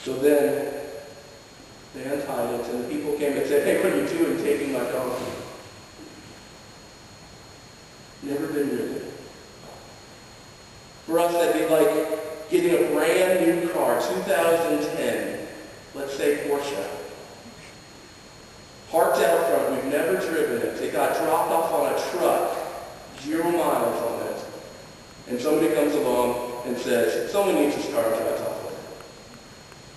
So then they untied it, and the people came and said, "Hey, what are you doing taking my donkey?" Never been ridden. For us, that'd be like getting a brand new car, 2010, let's say Porsche. Parked out front, we've never driven it. It got dropped off on a truck, 0 miles on it. And somebody comes along and says, "Someone needs this car, drives off with it."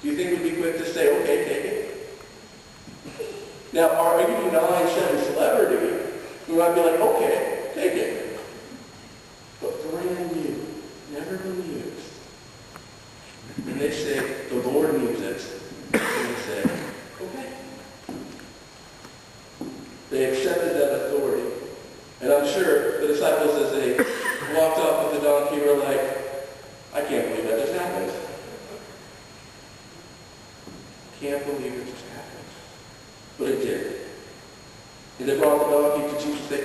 Do you think we'd be quick to say, "Okay, take it"? Now, our 89 Chevy Celebrity, we might be like, "Okay, take it." But brand new, never been used. And they say, "The Lord needs it." And they say, "Okay." They accepted that authority. And I'm sure the disciples, as they walked off with the donkey, were like, "I can't believe that just happened. Can't believe it just happened." But it did. And they brought the donkey to Jesus. They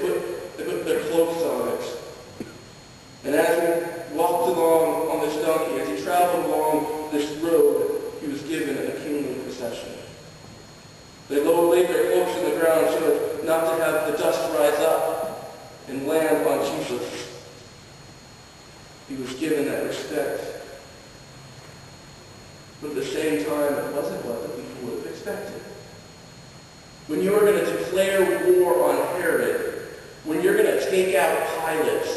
put their cloaks on it. And as he walked along on this donkey, as he traveled along this road, he was given a kingly procession. They laid their cloaks in the ground so as not to have the dust rise up and land on Jesus. He was given that respect. But at the same time, it wasn't what the people would have expected. When you are going to declare war on Herod, when you're going to take out Pilate,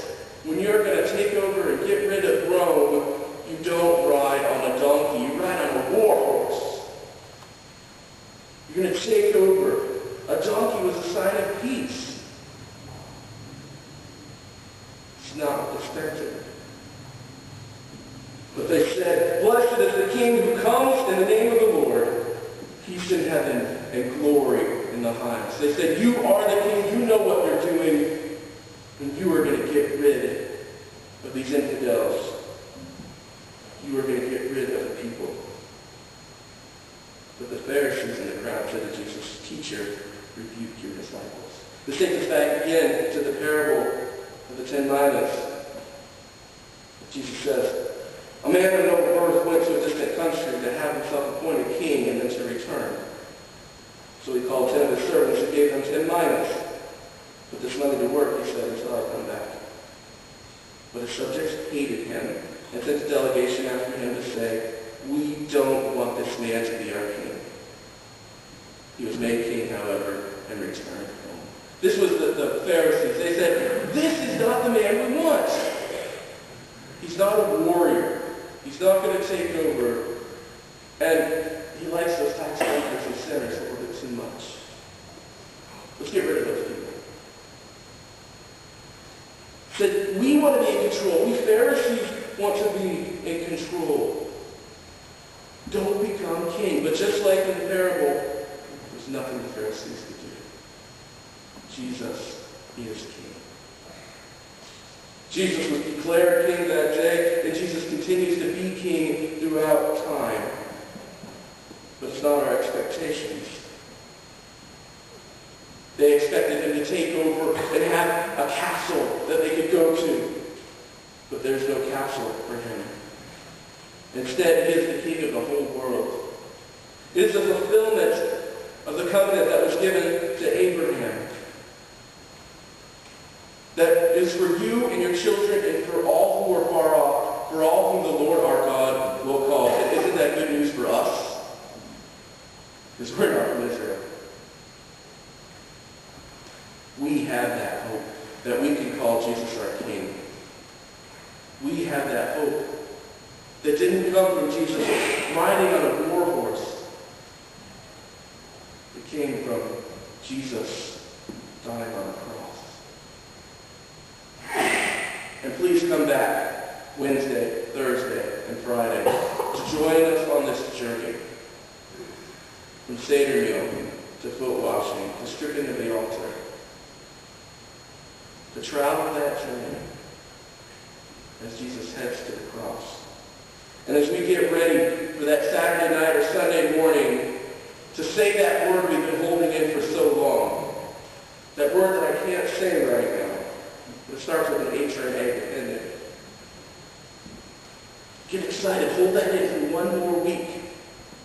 when you're going to take over and get rid of Rome, you don't ride on a donkey, you ride on a war horse. You're going to take over. A donkey was a sign of peace. It's not what they expected. But they said, "Blessed is the King who comes in the name of the Lord. Peace in heaven and glory in the highest." They said, "You are the King. You know what you're doing. And you are going to get rid of these infidels. You are going to get rid of the people." But the Pharisees in the crowd said to Jesus, "Teacher, rebuke your disciples." This takes us back again to the parable of the 10 minas. Jesus says, "A man of noble birth went to a distant country to have himself appointed king and then to return. So he called 10 of his servants and gave them 10 minas. Put this money to work," he said, "until I come back." But his subjects hated him and sent a delegation after him to say, "We don't want this man to be our king." He was made king, however, and returned home. This was the Pharisees. They said, "This is not the man we want. He's not a warrior. He's not going to take over. And he likes those tax collectors and sinners a little bit too much. Let's get rid of those people." Said, we want to be in control. We Pharisees want to be in control. Don't become king. But just like in the parable, there's nothing the Pharisees could do. Jesus is king. Jesus was declared king that day, and Jesus continues to be king throughout time. But it's not our expectations. They expected him to take over and have a castle that they could go to. But there's no castle for him. Instead, he is the king of the whole world. It is the fulfillment of the covenant that was given to Abraham. That is for you and your children and for all who are far off, for all whom the Lord our God will call. And isn't that good news for us? Because we're not from Israel. We have that hope that we can call Jesus our King. We have that hope that didn't come from Jesus riding on a war horse. It came from Jesus dying on a cross. And please come back Wednesday, Thursday, and Friday to join us on this journey. From Seder meal to foot washing to stripping of the altar. To travel that journey as Jesus heads to the cross. And as we get ready for that Saturday night or Sunday morning to say that word we've been holding in for so long, that word that I can't say right now, it starts with an H or an A depending. Get excited, hold that in for one more week.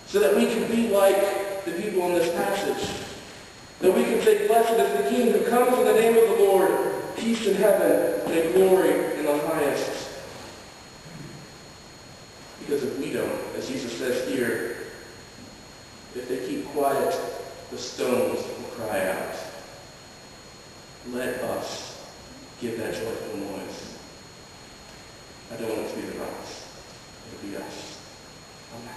so that we can be like the people in this passage. That we can say, blessed is the King who comes in the name of the Lord, peace in heaven and glory in the highest. Because if we don't, as Jesus says here, if they keep quiet, the stones will cry out. Let us give that joyful noise. I don't want it to be the rocks. It'll be us. Amen.